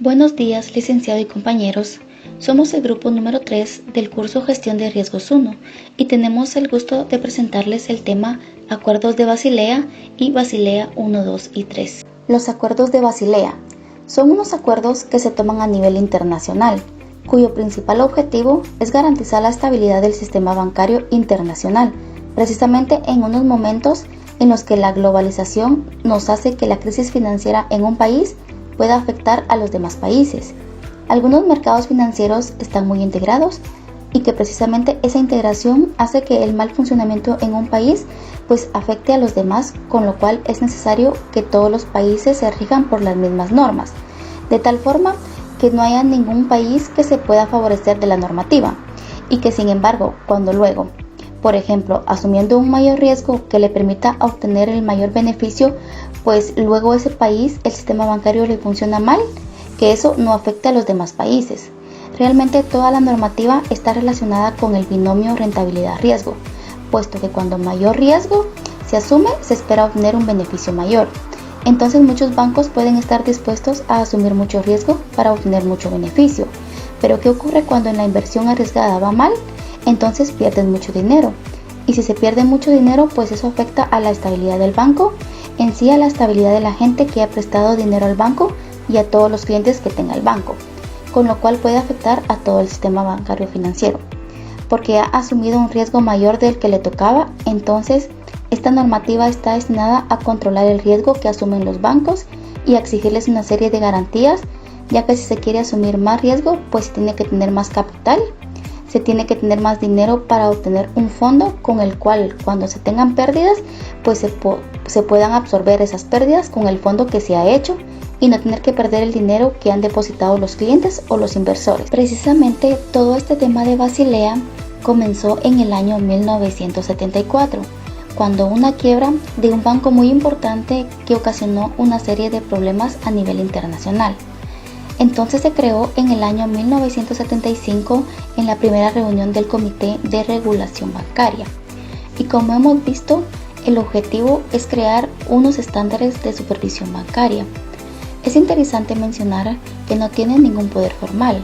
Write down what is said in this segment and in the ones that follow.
Buenos días, licenciado y compañeros. Somos el grupo número 3 del curso Gestión de Riesgos 1 y tenemos el gusto de presentarles el tema Acuerdos de Basilea y Basilea 1, 2 y 3. Los acuerdos de Basilea son unos acuerdos que se toman a nivel internacional, cuyo principal objetivo es garantizar la estabilidad del sistema bancario internacional, precisamente en unos momentos en los que la globalización nos hace que la crisis financiera en un país pueda afectar a los demás países. Algunos mercados financieros están muy integrados y que precisamente esa integración hace que el mal funcionamiento en un país pues afecte a los demás, con lo cual es necesario que todos los países se rijan por las mismas normas, de tal forma que no haya ningún país que se pueda favorecer de la normativa y que sin embargo cuando luego, por ejemplo, asumiendo un mayor riesgo que le permita obtener el mayor beneficio, pues luego ese país, el sistema bancario le funciona mal, que eso no afecte a los demás países. Realmente toda la normativa está relacionada con el binomio rentabilidad-riesgo, puesto que cuando mayor riesgo se asume, se espera obtener un beneficio mayor. Entonces muchos bancos pueden estar dispuestos a asumir mucho riesgo para obtener mucho beneficio. Pero ¿qué ocurre cuando en la inversión arriesgada va mal? Entonces pierden mucho dinero. Y si se pierde mucho dinero, pues eso afecta a la estabilidad del banco, en sí a la estabilidad de la gente que ha prestado dinero al banco y a todos los clientes que tenga el banco, con lo cual puede afectar a todo el sistema bancario financiero, porque ha asumido un riesgo mayor del que le tocaba. Entonces esta normativa está destinada a controlar el riesgo que asumen los bancos y a exigirles una serie de garantías, ya que si se quiere asumir más riesgo, pues se tiene que tener más capital, se tiene que tener más dinero para obtener un fondo con el cual cuando se tengan pérdidas, pues se puedan absorber esas pérdidas con el fondo que se ha hecho y no tener que perder el dinero que han depositado los clientes o los inversores. Precisamente todo este tema de Basilea comenzó en el año 1974, cuando una quiebra de un banco muy importante que ocasionó una serie de problemas a nivel internacional. Entonces se creó en el año 1975 en la primera reunión del Comité de Regulación Bancaria. Y como hemos visto, el objetivo es crear unos estándares de supervisión bancaria. Es interesante mencionar que no tienen ningún poder formal.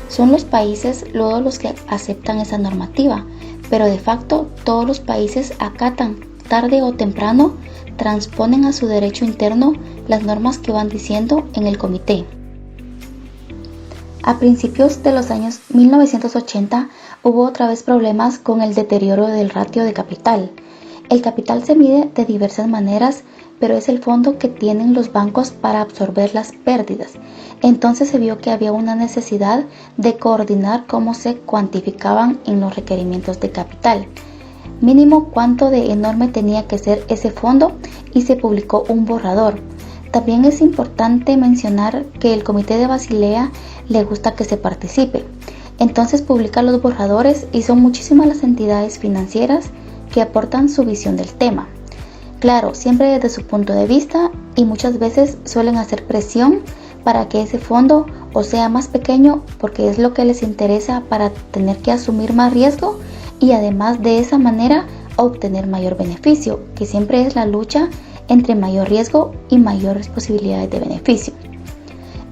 Son los países luego los que aceptan esa normativa, pero de facto todos los países acatan, tarde o temprano, transponen a su derecho interno las normas que van diciendo en el comité. A principios de los años 1980 hubo otra vez problemas con el deterioro del ratio de capital. El capital se mide de diversas maneras, pero es el fondo que tienen los bancos para absorber las pérdidas. Entonces se vio que había una necesidad de coordinar cómo se cuantificaban en los requerimientos de capital, mínimo cuánto de enorme tenía que ser ese fondo, y se publicó un borrador. También es importante mencionar que el Comité de Basilea le gusta que se participe. Entonces publica los borradores y son muchísimas las entidades financieras que aportan su visión del tema. Claro, siempre desde su punto de vista, y muchas veces suelen hacer presión para que ese fondo o sea más pequeño, porque es lo que les interesa para tener que asumir más riesgo y además de esa manera obtener mayor beneficio, que siempre es la lucha entre mayor riesgo y mayores posibilidades de beneficio.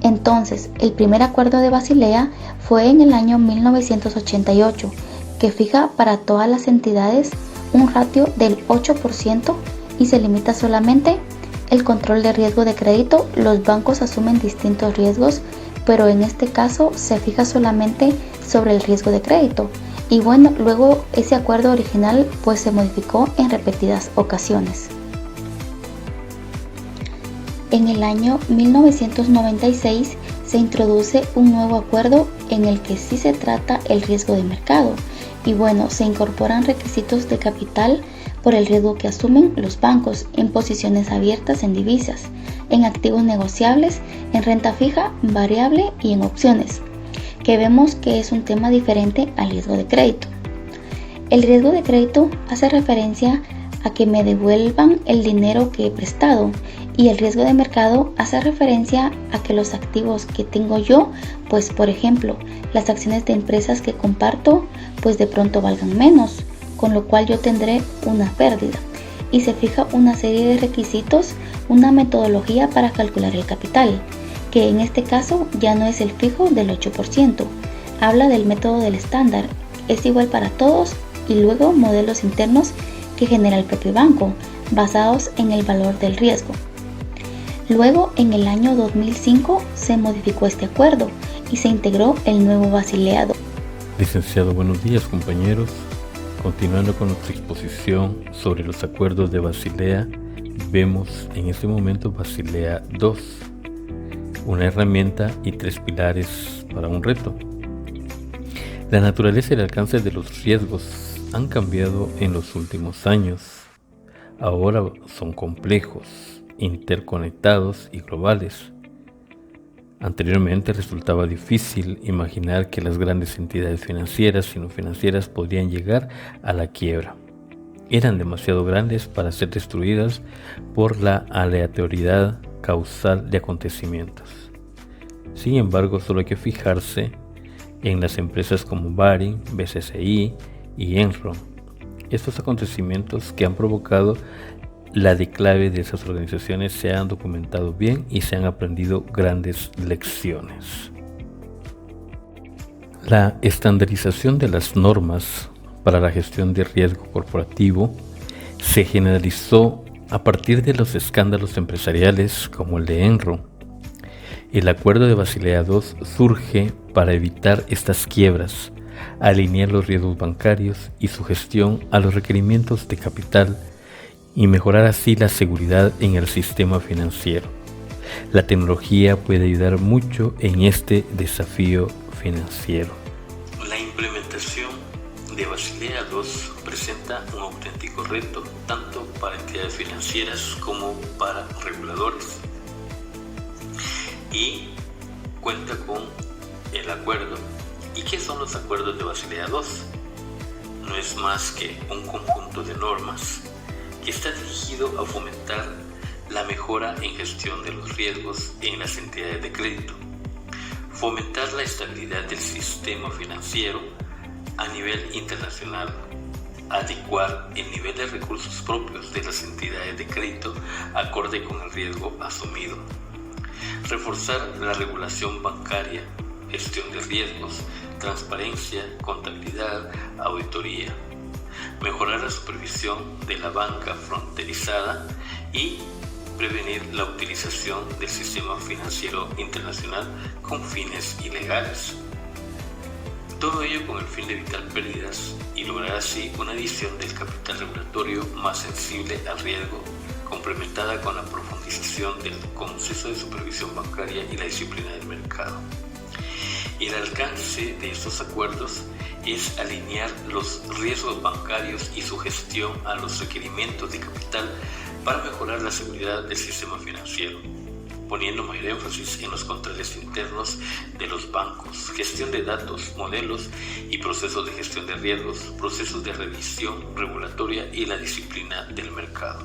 Entonces, el primer acuerdo de Basilea fue en el año 1988, que fija para todas las entidades un ratio del 8% y se limita solamente el control de riesgo de crédito. Los bancos asumen distintos riesgos, pero en este caso se fija solamente sobre el riesgo de crédito. Y bueno, luego ese acuerdo original pues se modificó en repetidas ocasiones. En el año 1996 se introduce un nuevo acuerdo en el que sí se trata el riesgo de mercado y bueno, se incorporan requisitos de capital por el riesgo que asumen los bancos en posiciones abiertas en divisas, en activos negociables, en renta fija, variable y en opciones, que vemos que es un tema diferente al riesgo de crédito. El riesgo de crédito hace referencia a que me devuelvan el dinero que he prestado, y el riesgo de mercado hace referencia a que los activos que tengo yo, pues por ejemplo las acciones de empresas que comparto, pues de pronto valgan menos, con lo cual yo tendré una pérdida, y se fija una serie de requisitos, una metodología para calcular el capital, que en este caso ya no es el fijo del 8%. Habla del método del estándar, es igual para todos, y luego modelos internos que genera el propio banco, basados en el valor del riesgo. Luego, en el año 2005, se modificó este acuerdo y se integró el nuevo Basilea II. Licenciado, buenos días, compañeros. Continuando con nuestra exposición sobre los acuerdos de Basilea, vemos en este momento Basilea II, una herramienta y 3 pilares para un reto. La naturaleza y el alcance de los riesgos han cambiado en los últimos años. Ahora son complejos, interconectados y globales. Anteriormente resultaba difícil imaginar que las grandes entidades financieras y no financieras podrían llegar a la quiebra. Eran demasiado grandes para ser destruidas por la aleatoriedad causal de acontecimientos. Sin embargo, solo hay que fijarse en las empresas como Baring, BCCI y Enron. Estos acontecimientos que han provocado la declive de esas organizaciones se han documentado bien y se han aprendido grandes lecciones. La estandarización de las normas para la gestión de riesgo corporativo se generalizó a partir de los escándalos empresariales como el de Enron. El Acuerdo de Basilea II surge para evitar estas quiebras, alinear los riesgos bancarios y su gestión a los requerimientos de capital y mejorar así la seguridad en el sistema financiero. La tecnología puede ayudar mucho en este desafío financiero. La implementación de Basilea II presenta un auténtico reto tanto para entidades financieras como para reguladores y cuenta con el acuerdo. ¿Y qué son los acuerdos de Basilea II? No es más que un conjunto de normas que está dirigido a fomentar la mejora en gestión de los riesgos en las entidades de crédito, fomentar la estabilidad del sistema financiero a nivel internacional, adecuar el nivel de recursos propios de las entidades de crédito acorde con el riesgo asumido, reforzar la regulación bancaria, gestión de riesgos, transparencia, contabilidad, auditoría, mejorar la supervisión de la banca fronterizada y prevenir la utilización del sistema financiero internacional con fines ilegales. Todo ello con el fin de evitar pérdidas y lograr así una adición del capital regulatorio más sensible al riesgo, complementada con la profundización del concepto de supervisión bancaria y la disciplina del mercado. El alcance de estos acuerdos es alinear los riesgos bancarios y su gestión a los requerimientos de capital para mejorar la seguridad del sistema financiero, poniendo mayor énfasis en los controles internos de los bancos, gestión de datos, modelos y procesos de gestión de riesgos, procesos de revisión regulatoria y la disciplina del mercado.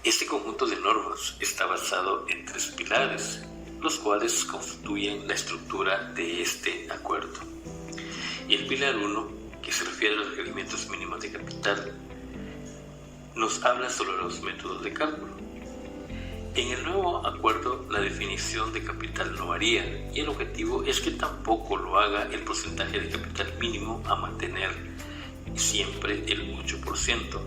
Este conjunto de normas está basado en 3 pilares, los cuales constituyen la estructura de este acuerdo. El pilar 1, que se refiere a los requerimientos mínimos de capital, nos habla sobre los métodos de cálculo. En el nuevo acuerdo, la definición de capital no varía y el objetivo es que tampoco lo haga el porcentaje de capital mínimo a mantener siempre el 8%.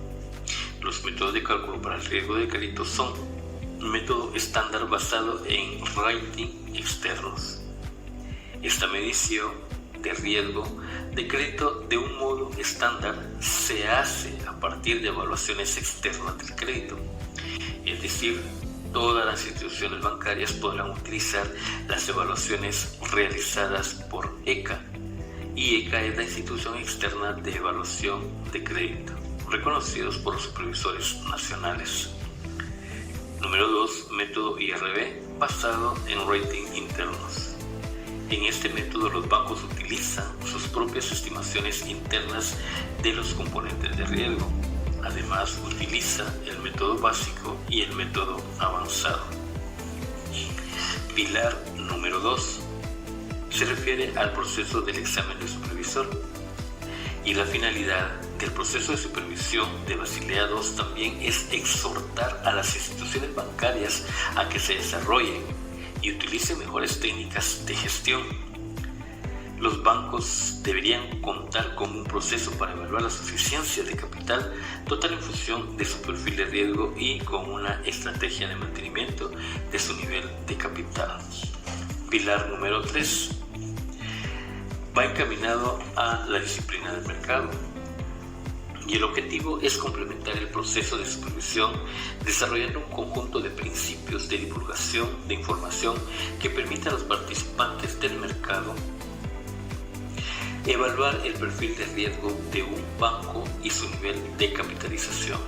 Los métodos de cálculo para el riesgo de crédito son un método estándar basado en rating externos. Esta medición de riesgo de crédito de un modo estándar se hace a partir de evaluaciones externas del crédito, es decir, todas las instituciones bancarias podrán utilizar las evaluaciones realizadas por ECA, y ECA es la institución externa de evaluación de crédito, reconocidos por los supervisores nacionales. Número 2, método IRB, basado en rating internos. En este método los bancos utilizan sus propias estimaciones internas de los componentes de riesgo. Además, utiliza el método básico y el método avanzado. Pilar número 2 se refiere al proceso del examen del supervisor y la finalidad del proceso de supervisión de Basilea II también es exhortar a las instituciones bancarias a que se desarrollen y utilicen mejores técnicas de gestión. Los bancos deberían contar con un proceso para evaluar la suficiencia de capital total en función de su perfil de riesgo y con una estrategia de mantenimiento de su nivel de capital. Pilar número 3. Va encaminado a la disciplina del mercado. Y el objetivo es complementar el proceso de supervisión desarrollando un conjunto de principios de divulgación de información que permita a los participantes del mercado evaluar el perfil de riesgo de un banco y su nivel de capitalización.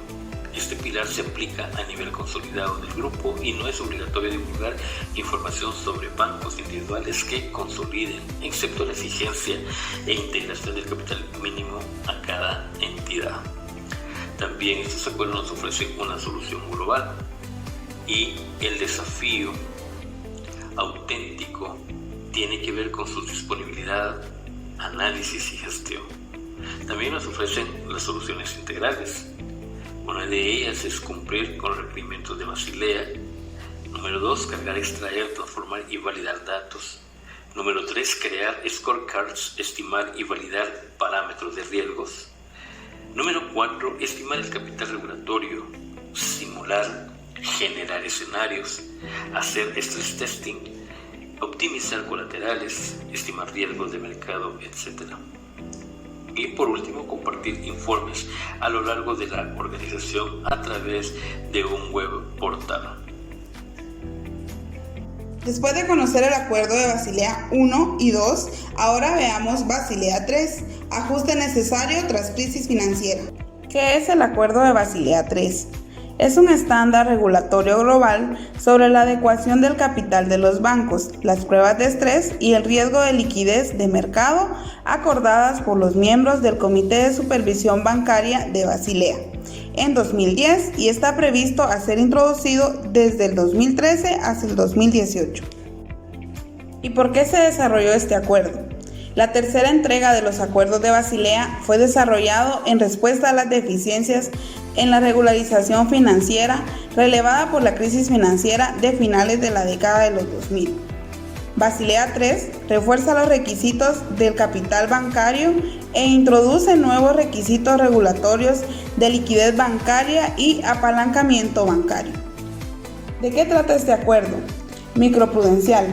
Este pilar se aplica a nivel consolidado del grupo y no es obligatorio divulgar información sobre bancos individuales que consoliden, excepto la exigencia e integración del capital mínimo a cada entidad. También estos acuerdos nos ofrecen una solución global y el desafío auténtico tiene que ver con su disponibilidad, análisis y gestión. También nos ofrecen las soluciones integrales. Una de ellas es cumplir con los requerimientos de Basilea. Número 2, cargar, extraer, transformar y validar datos. Número 3, crear scorecards, estimar y validar parámetros de riesgos. Número 4, estimar el capital regulatorio, simular, generar escenarios, hacer stress testing, optimizar colaterales, estimar riesgos de mercado, etc. Y por último, compartir informes a lo largo de la organización a través de un web portal. Después de conocer el acuerdo de Basilea I y II, ahora veamos Basilea III, ajuste necesario tras crisis financiera. ¿Qué es el acuerdo de Basilea III? Es un estándar regulatorio global sobre la adecuación del capital de los bancos, las pruebas de estrés y el riesgo de liquidez de mercado acordadas por los miembros del Comité de Supervisión Bancaria de Basilea en 2010 y está previsto a ser introducido desde el 2013 hasta el 2018. ¿Y por qué se desarrolló este acuerdo? La tercera entrega de los acuerdos de Basilea fue desarrollado en respuesta a las deficiencias en la regularización financiera relevada por la crisis financiera de finales de la década de los 2000. Basilea III refuerza los requisitos del capital bancario e introduce nuevos requisitos regulatorios de liquidez bancaria y apalancamiento bancario. ¿De qué trata este acuerdo? Microprudencial.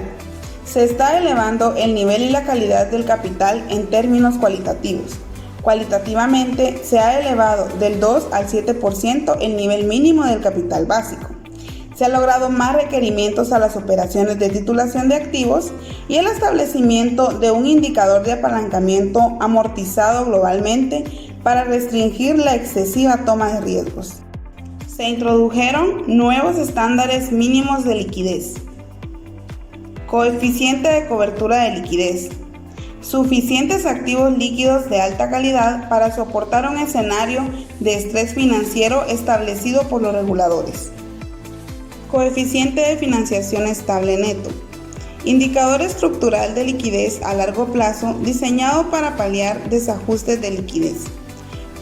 Se está elevando el nivel y la calidad del capital en términos cualitativos. Cualitativamente, se ha elevado del 2 al 7% el nivel mínimo del capital básico. Se han logrado más requerimientos a las operaciones de titulación de activos y el establecimiento de un indicador de apalancamiento amortizado globalmente para restringir la excesiva toma de riesgos. Se introdujeron nuevos estándares mínimos de liquidez. Coeficiente de cobertura de liquidez. Suficientes activos líquidos de alta calidad para soportar un escenario de estrés financiero establecido por los reguladores. Coeficiente de financiación estable neto. Indicador estructural de liquidez a largo plazo diseñado para paliar desajustes de liquidez.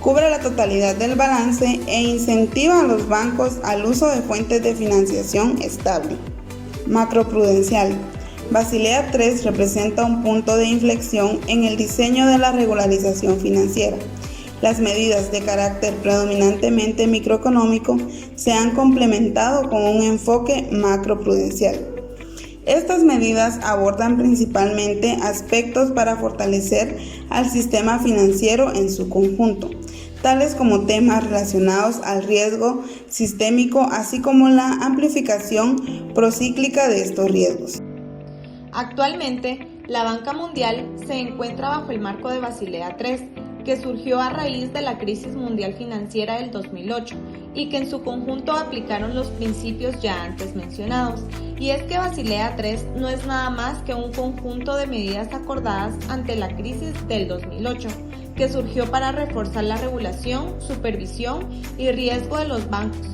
Cubre la totalidad del balance e incentiva a los bancos al uso de fuentes de financiación estable. Macroprudencial. Basilea III representa un punto de inflexión en el diseño de la regularización financiera. Las medidas de carácter predominantemente microeconómico se han complementado con un enfoque macroprudencial. Estas medidas abordan principalmente aspectos para fortalecer al sistema financiero en su conjunto, tales como temas relacionados al riesgo sistémico, así como la amplificación procíclica de estos riesgos. Actualmente, la banca mundial se encuentra bajo el marco de Basilea III, que surgió a raíz de la crisis mundial financiera del 2008 y que en su conjunto aplicaron los principios ya antes mencionados. Y es que Basilea III no es nada más que un conjunto de medidas acordadas ante la crisis del 2008, que surgió para reforzar la regulación, supervisión y riesgo de los bancos.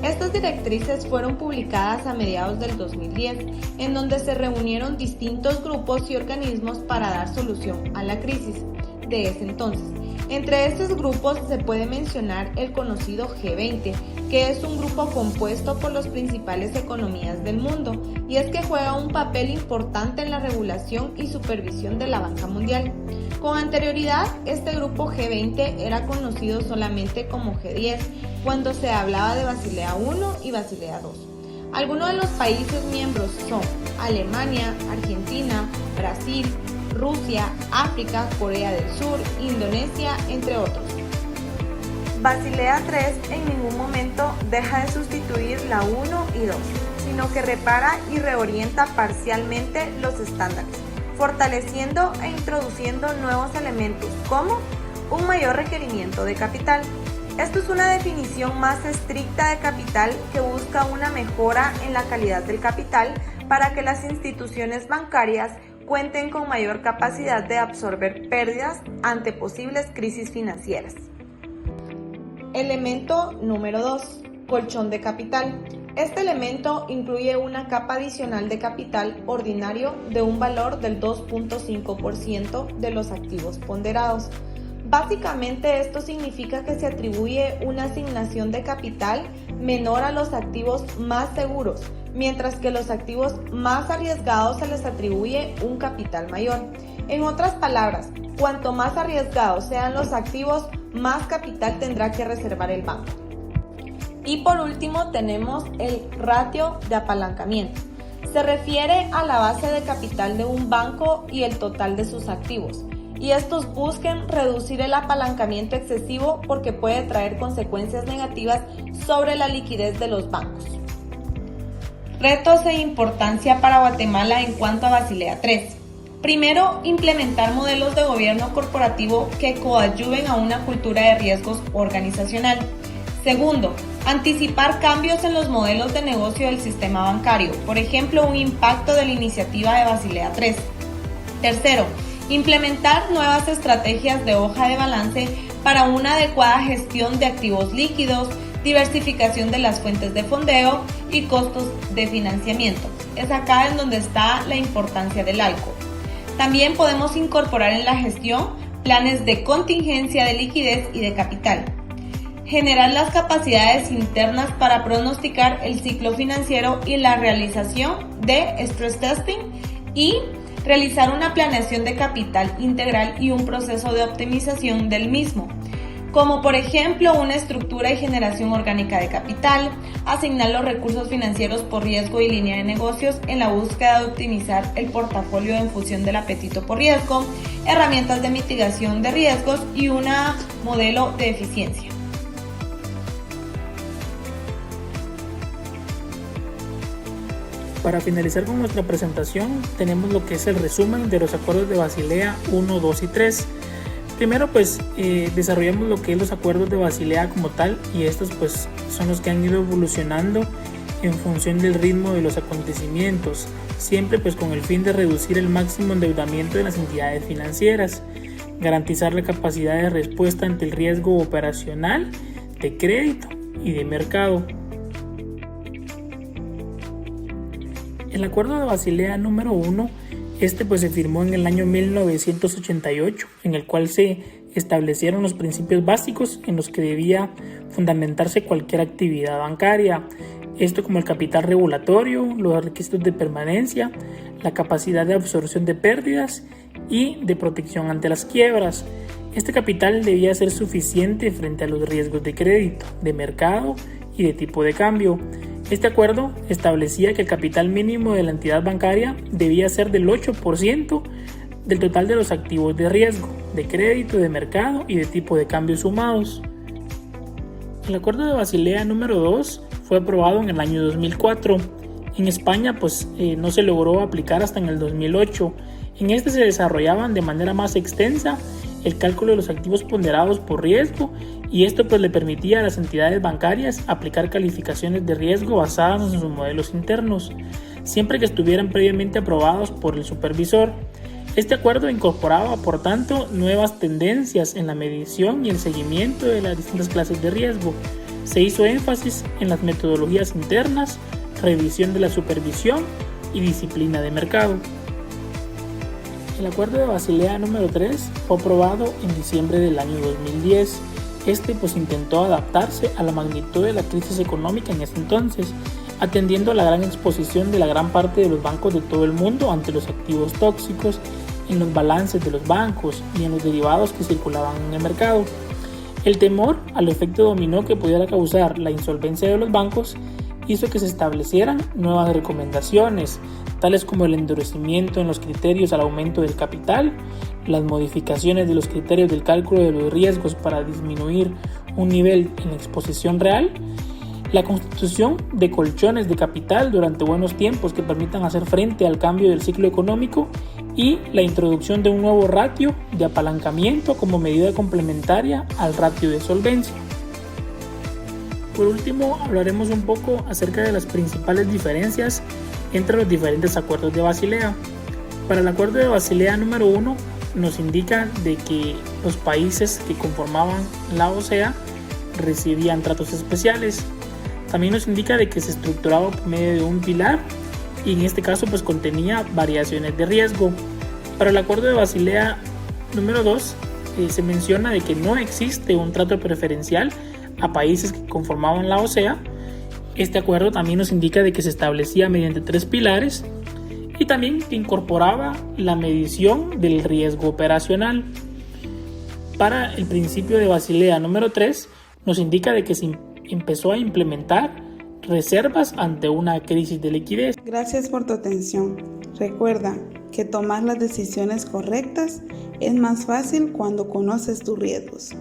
Estas directrices fueron publicadas a mediados del 2010, en donde se reunieron distintos grupos y organismos para dar solución a la crisis de ese entonces. Entre estos grupos se puede mencionar el conocido G20, que es un grupo compuesto por las principales economías del mundo, y es que juega un papel importante en la regulación y supervisión de la banca mundial. Con anterioridad, este grupo G20 era conocido solamente como G10, cuando se hablaba de Basilea I y Basilea II. Algunos de los países miembros son Alemania, Argentina, Brasil, Rusia, África, Corea del Sur, Indonesia, entre otros. Basilea III en ningún momento deja de sustituir la 1 y 2, sino que repara y reorienta parcialmente los estándares, fortaleciendo e introduciendo nuevos elementos como un mayor requerimiento de capital. Esto es una definición más estricta de capital que busca una mejora en la calidad del capital para que las instituciones bancarias cuenten con mayor capacidad de absorber pérdidas ante posibles crisis financieras. Elemento número 2. Colchón de capital. Este elemento incluye una capa adicional de capital ordinario de un valor del 2.5% de los activos ponderados. Básicamente esto significa que se atribuye una asignación de capital menor a los activos más seguros, mientras que los activos más arriesgados se les atribuye un capital mayor. En otras palabras, cuanto más arriesgados sean los activos, más capital tendrá que reservar el banco. Y por último tenemos el ratio de apalancamiento. Se refiere a la base de capital de un banco y el total de sus activos, y estos busquen reducir el apalancamiento excesivo porque puede traer consecuencias negativas sobre la liquidez de los bancos. Retos e importancia para Guatemala en cuanto a Basilea III. Primero, implementar modelos de gobierno corporativo que coadyuven a una cultura de riesgos organizacional. Segundo, anticipar cambios en los modelos de negocio del sistema bancario, por ejemplo, un impacto de la iniciativa de Basilea III. Tercero, implementar nuevas estrategias de hoja de balance para una adecuada gestión de activos líquidos, diversificación de las fuentes de fondeo y costos de financiamiento. Es acá en donde está la importancia del ALCO. También podemos incorporar en la gestión planes de contingencia de liquidez y de capital. Generar las capacidades internas para pronosticar el ciclo financiero y la realización de stress testing y realizar una planeación de capital integral y un proceso de optimización del mismo, como por ejemplo una estructura y generación orgánica de capital, asignar los recursos financieros por riesgo y línea de negocios en la búsqueda de optimizar el portafolio en función del apetito por riesgo, herramientas de mitigación de riesgos y un modelo de eficiencia. Para finalizar con nuestra presentación, tenemos lo que es el resumen de los acuerdos de Basilea 1, 2 y 3. Primero desarrollamos lo que es los acuerdos de Basilea como tal, y estos son los que han ido evolucionando en función del ritmo de los acontecimientos, siempre con el fin de reducir el máximo endeudamiento de las entidades financieras, garantizar la capacidad de respuesta ante el riesgo operacional, de crédito y de mercado. El acuerdo de Basilea número 1, se firmó en el año 1988, en el cual se establecieron los principios básicos en los que debía fundamentarse cualquier actividad bancaria. Esto como el capital regulatorio, los requisitos de permanencia, la capacidad de absorción de pérdidas y de protección ante las quiebras. Este capital debía ser suficiente frente a los riesgos de crédito, de mercado y de tipo de cambio. Este acuerdo establecía que el capital mínimo de la entidad bancaria debía ser del 8% del total de los activos de riesgo, de crédito, de mercado y de tipo de cambio sumados. El acuerdo de Basilea número 2 fue aprobado en el año 2004. En España no se logró aplicar hasta en el 2008. En este se desarrollaban de manera más extensa el cálculo de los activos ponderados por riesgo, y esto le permitía a las entidades bancarias aplicar calificaciones de riesgo basadas en sus modelos internos, siempre que estuvieran previamente aprobados por el supervisor. Este acuerdo incorporaba, por tanto, nuevas tendencias en la medición y el seguimiento de las distintas clases de riesgo. Se hizo énfasis en las metodologías internas, revisión de la supervisión y disciplina de mercado. El acuerdo de Basilea número 3 fue aprobado en diciembre del año 2010. Pues intentó adaptarse a la magnitud de la crisis económica en ese entonces, atendiendo a la gran exposición de la gran parte de los bancos de todo el mundo ante los activos tóxicos en los balances de los bancos y en los derivados que circulaban en el mercado. El temor al efecto dominó que pudiera causar la insolvencia de los bancos hizo que se establecieran nuevas recomendaciones, tales como el endurecimiento en los criterios al aumento del capital, las modificaciones de los criterios del cálculo de los riesgos para disminuir un nivel en exposición real, la constitución de colchones de capital durante buenos tiempos que permitan hacer frente al cambio del ciclo económico y la introducción de un nuevo ratio de apalancamiento como medida complementaria al ratio de solvencia. Por último, hablaremos un poco acerca de las principales diferencias entre los diferentes acuerdos de Basilea. Para el acuerdo de Basilea número 1 nos indica de que los países que conformaban la OCDE recibían tratos especiales. También nos indica de que se estructuraba por medio de un pilar y en este caso pues contenía variaciones de riesgo. Para el acuerdo de Basilea número 2 se menciona de que no existe un trato preferencial a países que conformaban la OCDE. Este acuerdo también nos indica de que se establecía mediante 3 pilares y también que incorporaba la medición del riesgo operacional. Para el principio de Basilea número 3 nos indica de que se empezó a implementar reservas ante una crisis de liquidez. Gracias por tu atención. Recuerda que tomar las decisiones correctas es más fácil cuando conoces tus riesgos.